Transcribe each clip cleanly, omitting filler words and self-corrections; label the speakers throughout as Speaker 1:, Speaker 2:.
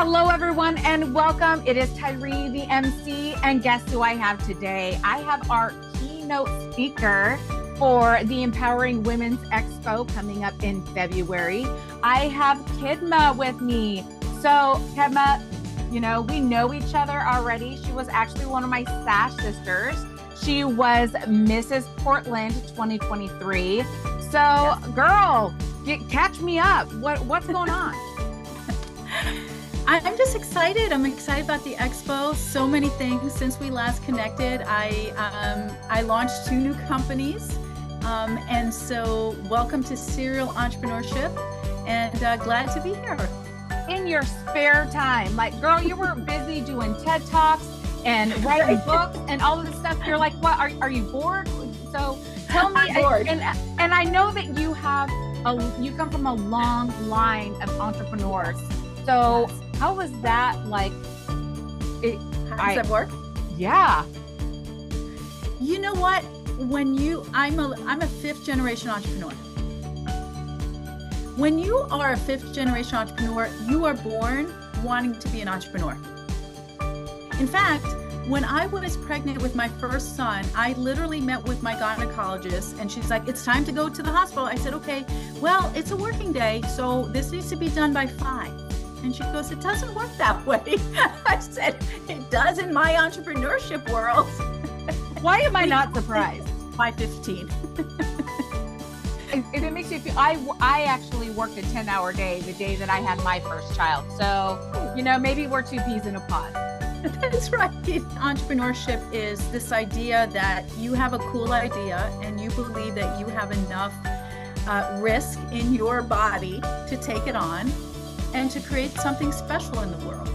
Speaker 1: Hello, everyone, and welcome. It is Tyree, the MC, and guess who I have today? I have our keynote speaker for the Empowering Women's Expo coming up in February. I have Kedma with me. So, Kedma, you know, we know each other already. She was actually one of my Sash sisters. She was Mrs. Portland 2023. So, yes. Girl, catch me up. What's going on?
Speaker 2: I'm just excited. I'm excited about the expo. So many things since we last connected. I launched 2 new companies. And so welcome to Serial Entrepreneurship, and glad to be here.
Speaker 1: In your spare time, like, girl, you were busy doing TED Talks and writing books and all of this stuff. You're like, what, are you bored? So tell me, and I know that you come from a long line of entrepreneurs. So yes. How was that like?
Speaker 2: How does that work?
Speaker 1: Yeah.
Speaker 2: You know what? I'm a 5th generation entrepreneur. When you are a 5th generation entrepreneur, you are born wanting to be an entrepreneur. In fact, when I was pregnant with my first son, I literally met with my gynecologist and she's like, it's time to go to the hospital. I said, okay, well, it's a working day, so this needs to be done by 5. And she goes, it doesn't work that way. I said, it does in my entrepreneurship world.
Speaker 1: Why am I not surprised?
Speaker 2: By 15.
Speaker 1: If it makes you feel, I actually worked a 10-hour day the day that I had my first child. So, you know, maybe we're 2 peas in a pod.
Speaker 2: That's right. Entrepreneurship is this idea that you have a cool idea and you believe that you have enough risk in your body to take it on and to create something special in the world.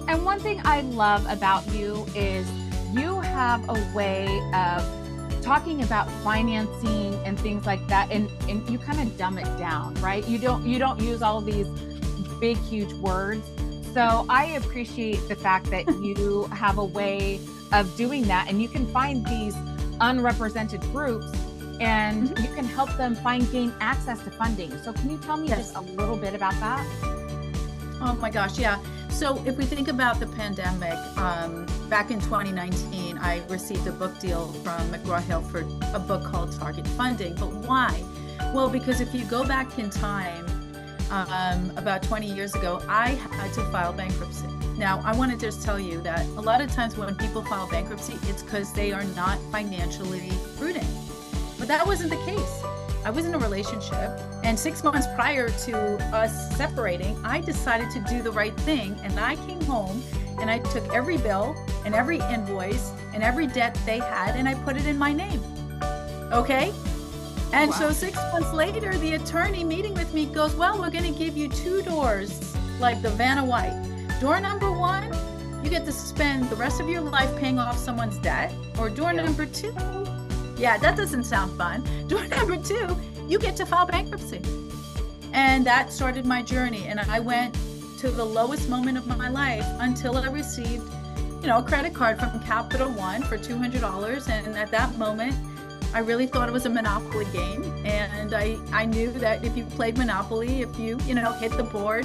Speaker 1: And one thing I love about you is you have a way of talking about financing and things like that, and you kind of dumb it down, right? You don't use all these big, huge words. So I appreciate the fact that you have a way of doing that, and you can find these unrepresented groups and you can help them gain access to funding. So can you tell me just a little bit about that?
Speaker 2: Oh my gosh, yeah. So if we think about the pandemic, back in 2019, I received a book deal from McGraw-Hill for a book called Target Funding. But why? Well, because if you go back in time, about 20 years ago, I had to file bankruptcy. Now, I want to just tell you that a lot of times when people file bankruptcy, it's because they are not financially prudent. But that wasn't the case. I was in a relationship, and 6 months prior to us separating, I decided to do the right thing, and I came home and I took every bill and every invoice and every debt they had and I put it in my name. Okay? And so 6 months later, the attorney meeting with me goes, well, we're going to give you 2 doors, like the Vanna White. Door number 1, you get to spend the rest of your life paying off someone's debt. Or door number 2, yeah, that doesn't sound fun. Door number 2, you get to file bankruptcy. And that started my journey. And I went to the lowest moment of my life until I received, a credit card from Capital One for $200. And at that moment, I really thought it was a Monopoly game. And I knew that if you played Monopoly, if you, hit the board,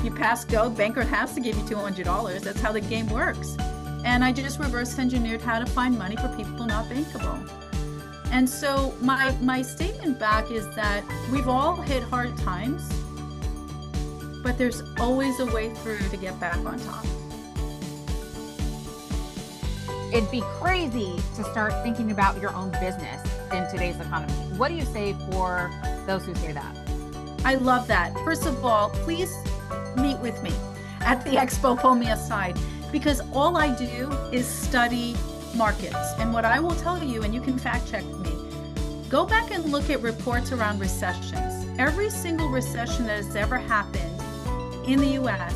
Speaker 2: you pass go, banker has to give you $200. That's how the game works. And I just reverse engineered how to find money for people not bankable. And so my statement back is that we've all hit hard times, but there's always a way through to get back on top.
Speaker 1: It'd be crazy to start thinking about your own business in today's economy. What do you say for those who say that?
Speaker 2: I love that. First of all, please meet with me at the expo, pull me aside, because all I do is study markets. And what I will tell you, and you can fact check me, go back and look at reports around recessions. Every single recession that has ever happened in the US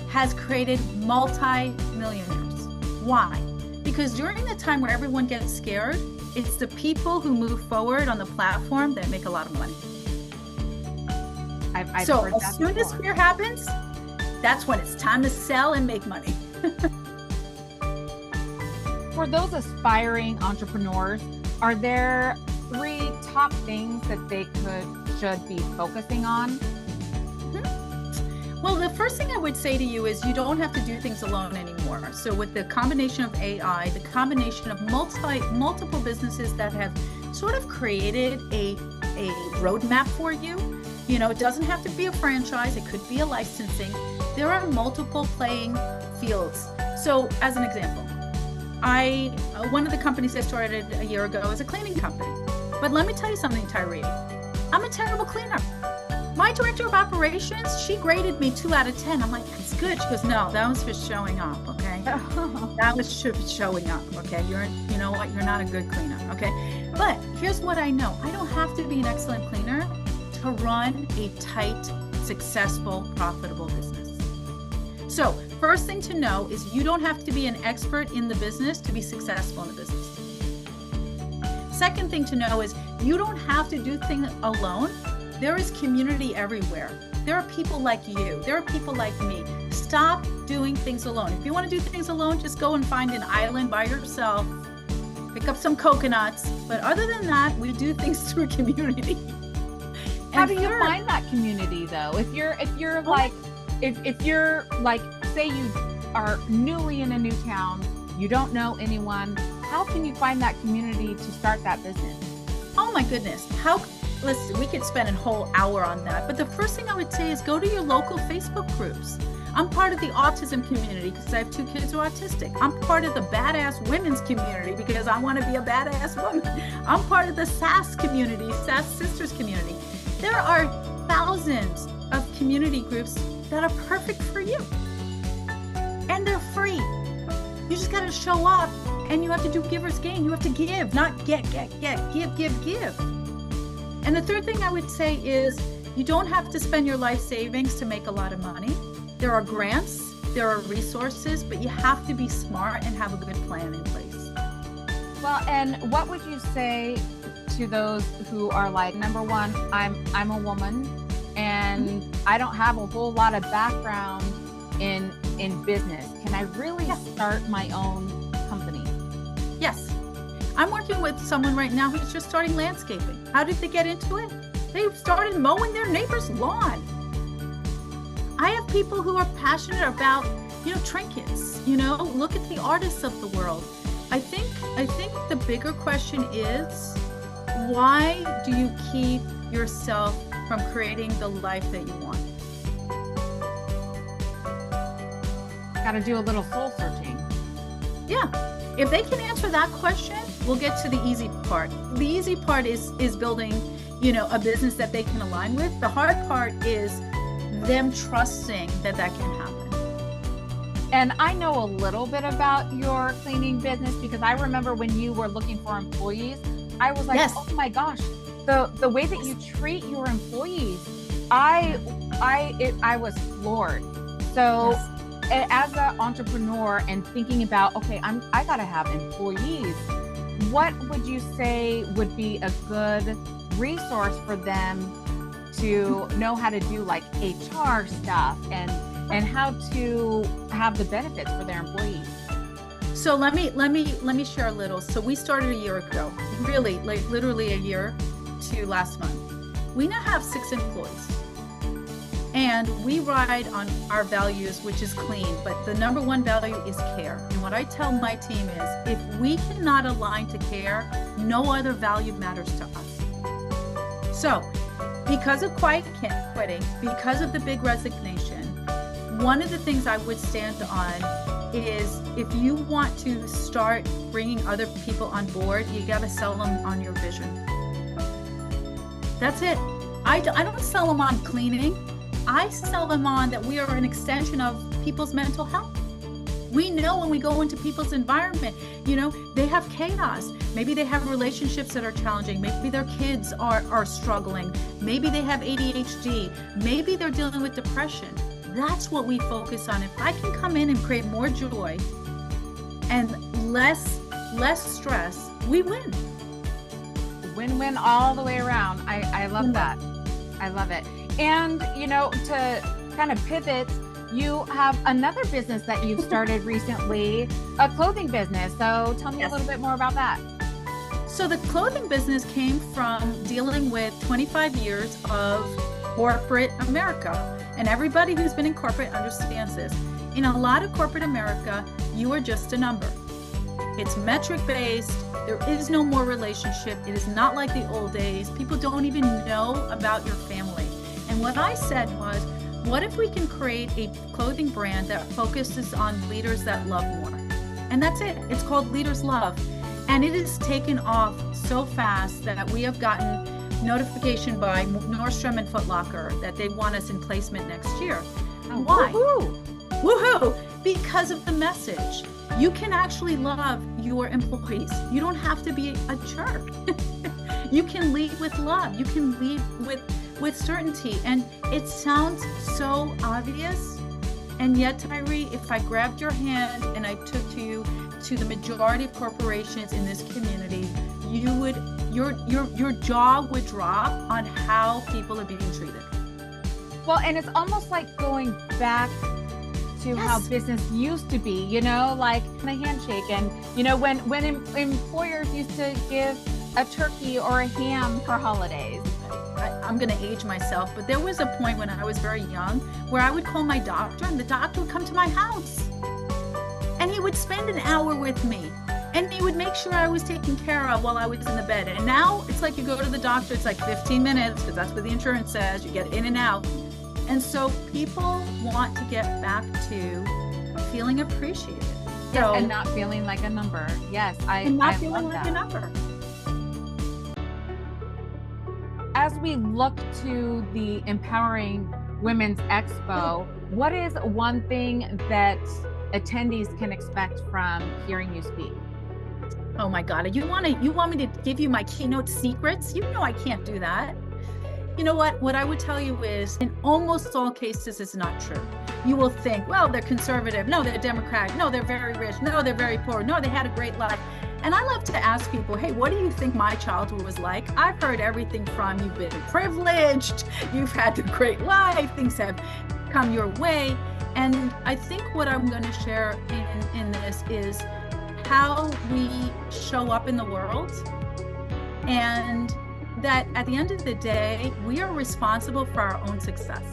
Speaker 2: has created multi-millionaires. Why? Because during the time where everyone gets scared, it's the people who move forward on the platform that make a lot of money.
Speaker 1: I've
Speaker 2: so
Speaker 1: heard
Speaker 2: as soon as fear happens, that's when it's time to sell and make money.
Speaker 1: For those aspiring entrepreneurs, are there 3 top things that they should be focusing on?
Speaker 2: Well, the first thing I would say to you is you don't have to do things alone anymore. So with the combination of AI, the combination of multiple businesses that have sort of created a roadmap for you, you know, it doesn't have to be a franchise. It could be a licensing. There are multiple playing fields. So as an example, one of the companies I started a year ago is a cleaning company. But let me tell you something, Tyree. I'm a terrible cleaner. My director of operations, she graded me 2 out of 10. I'm like, that's good. She goes, no, that was for showing up, okay? That was showing up, okay? You know what? You're not a good cleaner, okay? But here's what I know. I don't have to be an excellent cleaner to run a tight, successful, profitable business. So first thing to know is you don't have to be an expert in the business to be successful in the business. Second thing to know is you don't have to do things alone. There is community everywhere. There are people like you. There are people like me. Stop doing things alone. If you want to do things alone, just go and find an island by yourself, pick up some coconuts. But other than that, we do things through community.
Speaker 1: How do you find that community though? If you're like, say you are newly in a new town, you don't know anyone, how can you find that community to start that business?
Speaker 2: Oh my goodness. Listen, we could spend a whole hour on that, but the first thing I would say is go to your local Facebook groups. I'm part of the autism community because I have 2 kids who are autistic. I'm part of the badass women's community because I want to be a badass woman. I'm part of the SAS community, SAS Sisters community. There are thousands of community groups that are perfect for you. And they're free. You just got to show up and you have to do giver's gain. You have to give, not get, give. And the third thing I would say is you don't have to spend your life savings to make a lot of money. There are grants, there are resources, but you have to be smart and have a good plan in place.
Speaker 1: Well, and what would you say to those who are like, number one, I'm a woman and I don't have a whole lot of background in business. Can I really start my own company?
Speaker 2: Yes. I'm working with someone right now who's just starting landscaping. How did they get into it? They started mowing their neighbor's lawn. I have people who are passionate about, trinkets, look at the artists of the world. I think the bigger question is, why do you keep yourself from creating the life that you want?
Speaker 1: Got to do a little soul searching.
Speaker 2: Yeah. If they can answer that question, we'll get to the easy part. The easy part is building, a business that they can align with. The hard part is them trusting that can happen.
Speaker 1: And I know a little bit about your cleaning business because I remember when you were looking for employees, I was like, yes. Oh my gosh, the way that you treat your employees, I was floored. So. Yes. As an entrepreneur and thinking about, okay, I got to have employees, what would you say would be a good resource for them to know how to do like HR stuff and how to have the benefits for their employees?
Speaker 2: So let me share a little. So we started a year ago, really, like literally a year to last month. We now have 6 employees. And we ride on our values, which is clean, but the number one value is care. And what I tell my team is, if we cannot align to care, no other value matters to us. So, because of quiet quitting, because of the big resignation, one of the things I would stand on is if you want to start bringing other people on board, you got to sell them on your vision. That's it. I don't sell them on cleaning. I sell them on that we are an extension of people's mental health. We know when we go into people's environment, they have chaos. Maybe they have relationships that are challenging. Maybe their kids are struggling. Maybe they have ADHD. Maybe they're dealing with depression. That's what we focus on. If I can come in and create more joy and less stress, we win.
Speaker 1: Win-win all the way around. I love that. I love it. And, to kind of pivot, you have another business that you've started recently, a clothing business. So tell me a little bit more about that.
Speaker 2: So the clothing business came from dealing with 25 years of corporate America. And everybody who's been in corporate understands this. In a lot of corporate America, you are just a number. It's metric based. There is no more relationship. It is not like the old days. People don't even know about your family. And what I said was, what if we can create a clothing brand that focuses on leaders that love more? And that's it. It's called Leaders Love. And it has taken off so fast that we have gotten notification by Nordstrom and Foot Locker that they want us in placement next year. Why? Woohoo! Woohoo! Because of the message. You can actually love your employees. You don't have to be a jerk. You can lead with love. You can lead with certainty. And it sounds so obvious. And yet, Tyree, if I grabbed your hand and I took you to the majority of corporations in this community, your jaw would drop on how people are being treated.
Speaker 1: Well, and it's almost like going back to how business used to be, like a handshake. And, when employers used to give a turkey or a ham for holidays.
Speaker 2: I'm going to age myself, but there was a point when I was very young where I would call my doctor and the doctor would come to my house and he would spend an hour with me and he would make sure I was taken care of while I was in the bed. And now it's like you go to the doctor, it's like 15 minutes because that's what the insurance says. You get in and out. And so people want to get back to feeling appreciated.
Speaker 1: Yes, and not feeling like a number. Yes, I
Speaker 2: feeling
Speaker 1: love
Speaker 2: like
Speaker 1: that.
Speaker 2: a number.
Speaker 1: As we look to the Empowering Women's Expo, what is one thing that attendees can expect from hearing you speak?
Speaker 2: Oh my God, you want me to give you my keynote secrets? You know I can't do that. You know what I would tell you is, in almost all cases, it's not true. You will think, well, they're conservative. No, they're Democrat. No, they're very rich. No, they're very poor. No, they had a great life. And I love to ask people, hey, what do you think my childhood was like? I've heard everything from you've been privileged, you've had a great life, things have come your way. And I think what I'm going to share in this is how we show up in the world, and that at the end of the day, we are responsible for our own success.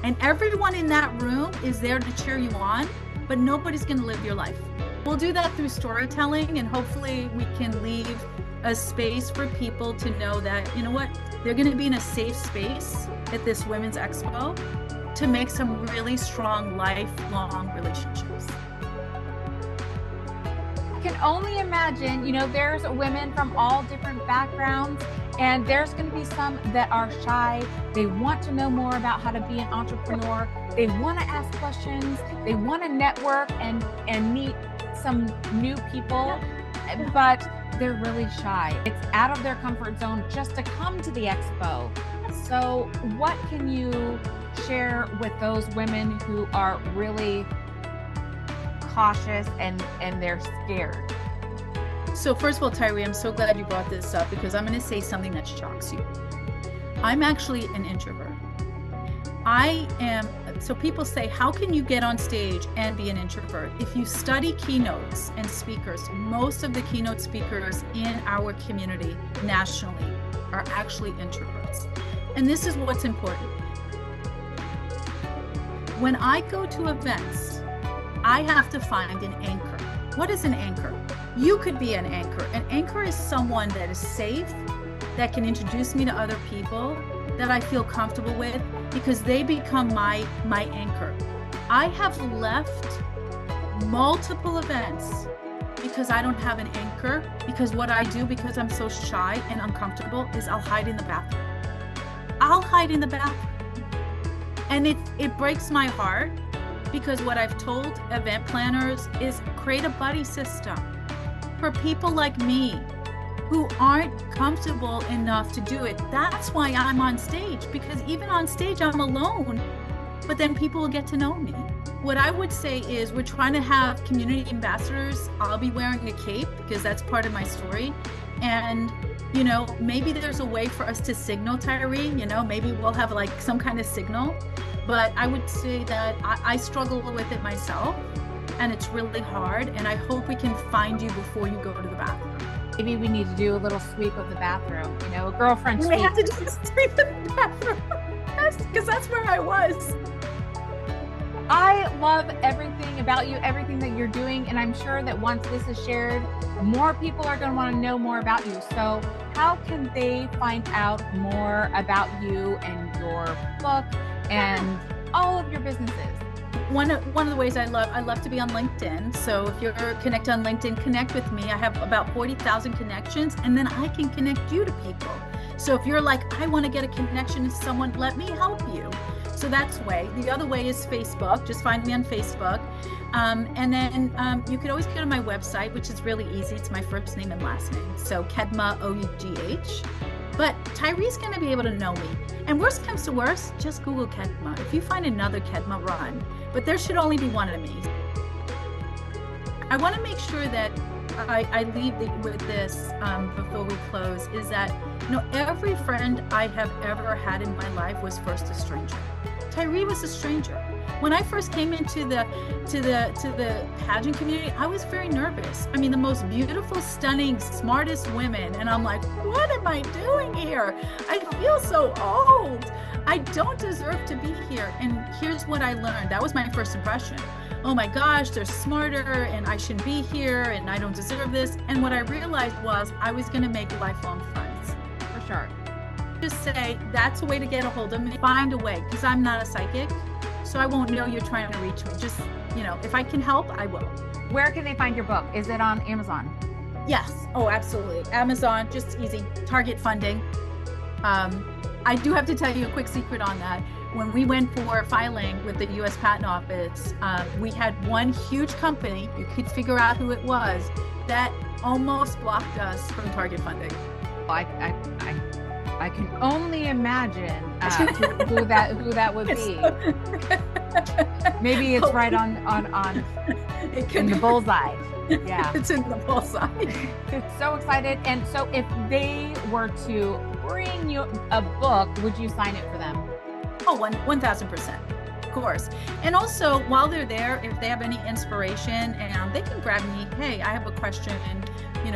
Speaker 2: And everyone in that room is there to cheer you on, but nobody's going to live your life. We'll do that through storytelling, and hopefully we can leave a space for people to know that, you know what, they're going to be in a safe space at this Women's Expo to make some really strong lifelong relationships.
Speaker 1: I can only imagine, there's women from all different backgrounds, and there's going to be some that are shy. They want to know more about how to be an entrepreneur. They want to ask questions. They want to network and meet some new people, but they're really shy. It's out of their comfort zone just to come to the expo. So what can you share with those women who are really cautious and they're scared?
Speaker 2: So first of all, Tyree, I'm so glad you brought this up because I'm going to say something that shocks you. I'm actually an introvert. So people say, how can you get on stage and be an introvert? If you study keynotes and speakers, most of the keynote speakers in our community nationally are actually introverts. And this is what's important. When I go to events, I have to find an anchor. What is an anchor? You could be an anchor. An anchor is someone that is safe, that can introduce me to other people, that I feel comfortable with, because they become my anchor. I have left multiple events because I don't have an anchor, because what I do, because I'm so shy and uncomfortable, is I'll hide in the bathroom. I'll hide in the bathroom. And it breaks my heart, because what I've told event planners is create a buddy system for people like me who aren't comfortable enough to do it. That's why I'm on stage, because even on stage, I'm alone, but then people will get to know me. What I would say is we're trying to have community ambassadors. I'll be wearing a cape because that's part of my story. And, maybe there's a way for us to signal, Tyree, maybe we'll have like some kind of signal, but I would say that I struggle with it myself, and it's really hard. And I hope we can find you before you go to the bathroom.
Speaker 1: Maybe we need to do a little sweep of the bathroom, a girlfriend sweep.
Speaker 2: We have to do a sweep of the bathroom. That's that's where I was.
Speaker 1: I love everything about you, everything that you're doing. And I'm sure that once this is shared, more people are going to want to know more about you. So how can they find out more about you and your book and all of your businesses?
Speaker 2: One of the ways I love to be on LinkedIn. So if you're connected on LinkedIn, connect with me. I have about 40,000 connections, and then I can connect you to people. So if you're like, I want to get a connection to someone, let me help you. So that's way. The other way is Facebook. Just find me on Facebook. And then you can always go to my website, which is really easy. It's my first name and last name. So Kedma Ough. But Tyree's going to be able to know me. And worst comes to worst, just Google Kedma. If you find another Kedma, run. But there should only be one of me. I want to make sure that I leave with this before we close, is that every friend I have ever had in my life was first a stranger. Tyree was a stranger. When I first came into the pageant community, I was very nervous. I mean, the most beautiful, stunning, smartest women, and I'm like, what am I doing here? I feel so old. I don't deserve to be here. And here's what I learned. That was my first impression. Oh my gosh, they're smarter, and I shouldn't be here, and I don't deserve this. And what I realized was I was going to make lifelong friends.
Speaker 1: For sure.
Speaker 2: Just say, that's a way to get a hold of me. Find a way, because I'm not a psychic, so I won't know you're trying to reach me. Just, if I can help, I will.
Speaker 1: Where can they find your book? Is it on Amazon?
Speaker 2: Yes. Oh, absolutely. Amazon, just easy. Target funding. I do have to tell you a quick secret on that. When we went for filing with the U.S. Patent Office, we had one huge company, you could figure out who it was, that almost blocked us from target funding.
Speaker 1: I can only imagine who that would be. Maybe it's right on in the bullseye. Yeah,
Speaker 2: it's in the bullseye.
Speaker 1: So excited. And so if they were to bring you a book, would you sign it for them?
Speaker 2: Oh, 1,000%. Of course. And also, while they're there, if they have any inspiration, and they can grab me, hey, I have a question,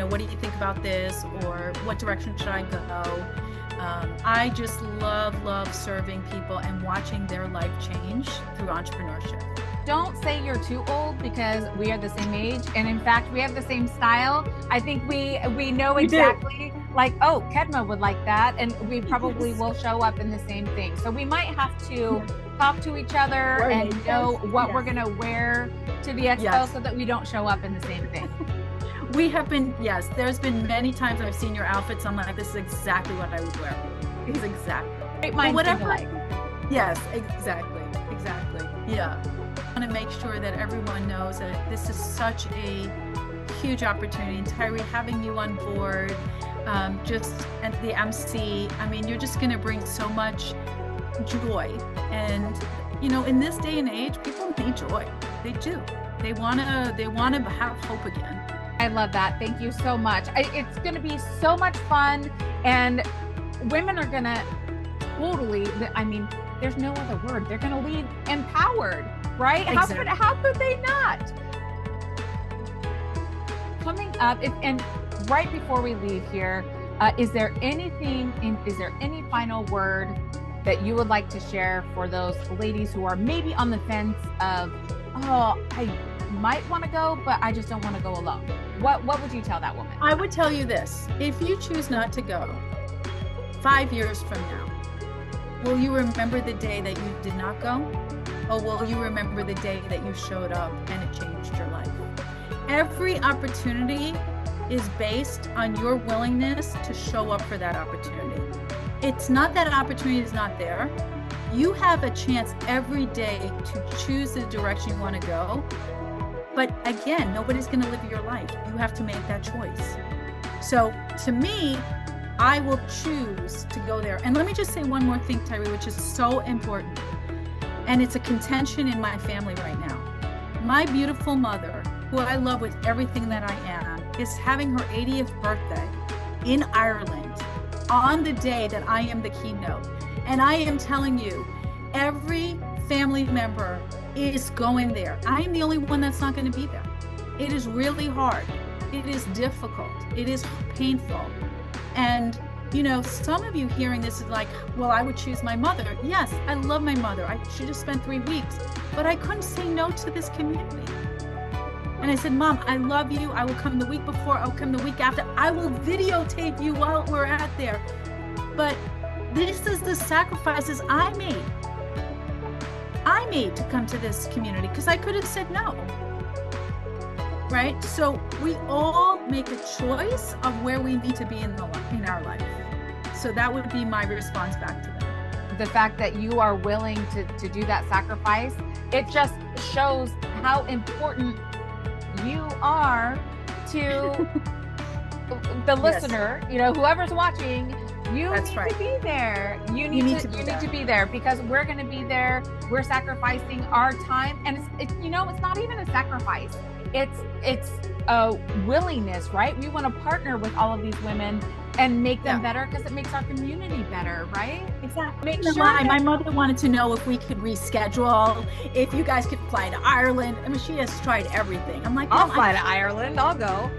Speaker 2: what do you think about this? Or what direction should I go? I just love serving people and watching their life change through entrepreneurship.
Speaker 1: Don't say you're too old, because we are the same age. And in fact, we have the same style. I think we know exactly, like, oh, Kedma would like that. And we probably will show up in the same thing. So we might have to talk to each other and know what we're going to wear to the expo so that we don't show up in the same thing.
Speaker 2: We have been, there's been many times I've seen your outfits. I'm like, this is exactly what I would wear. It's exactly.
Speaker 1: Great minds
Speaker 2: whatever.
Speaker 1: Like.
Speaker 2: Yes, exactly. Yeah. I want to make sure that everyone knows that this is such a huge opportunity. And Tyree, having you on board, just at the MC, I mean, you're just going to bring so much joy. And, in this day and age, people need joy. They do. They want to have hope again.
Speaker 1: I love that. Thank you so much. It's going to be so much fun, and women are going to totally, there's no other word. They're going to leave empowered, right?
Speaker 2: Exactly.
Speaker 1: How could they not? Coming up, and right before we leave here, is there any final word that you would like to share for those ladies who are maybe on the fence of, oh, I might want to go, but I just don't want to go alone? What would you tell that woman?
Speaker 2: I would tell you this: if you choose not to go 5 years from now, will you remember the day that you did not go? Or will you remember the day that you showed up and it changed your life? Every opportunity is based on your willingness to show up for that opportunity. It's not that opportunity is not there. You have a chance every day to choose the direction you want to go. But again, nobody's going to live your life. You have to make that choice. So to me, I will choose to go there. And let me just say one more thing, Tyree, which is so important. And it's a contention in my family right now. My beautiful mother, who I love with everything that I am, is having her 80th birthday in Ireland on the day that I am the keynote. And I am telling you, every family member is going there. I am the only one that's not going to be there. It is really hard. It is difficult. It is painful. And You know, some of you hearing this is like, well, I would choose my mother. Yes, I love my mother. She just spent 3 weeks, but I couldn't say no to this community. And I said, Mom, I love you. I will come the week before. I'll come the week after. I will videotape you while we're out there. But this is the sacrifices I made. I made to come to this community because I could have said no. Right? So we all make a choice of where we need to be in our life. So that would be my response back to them.
Speaker 1: The fact that you are willing to do that sacrifice, it just shows how important you are to the listener, you know, whoever's watching. You need to be there. You need to be there because we're going to be there. We're sacrificing our time, and it's you know, it's not even a sacrifice. It's a willingness, right? We want to partner with all of these women and make them better because it makes our community better, right?
Speaker 2: Exactly. My mother wanted to know if we could reschedule, if you guys could fly to Ireland. I mean, she has tried everything. I'm like,
Speaker 1: I'll fly to Ireland. I'll go.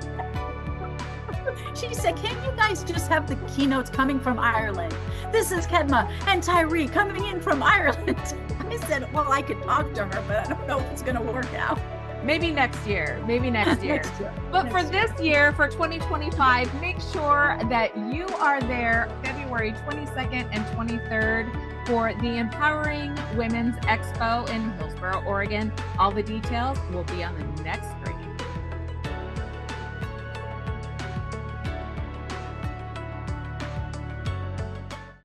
Speaker 2: She said, can't you guys just have the keynotes coming from Ireland? This is Kedma and Tyree coming in from Ireland. I said, well, I could talk to her, but I don't know if it's going to work out.
Speaker 1: Maybe next year. But for this year, for 2025, make sure that you are there February 22nd and 23rd for the Empowering Women's Expo in Hillsboro, Oregon. All the details will be on the next screen.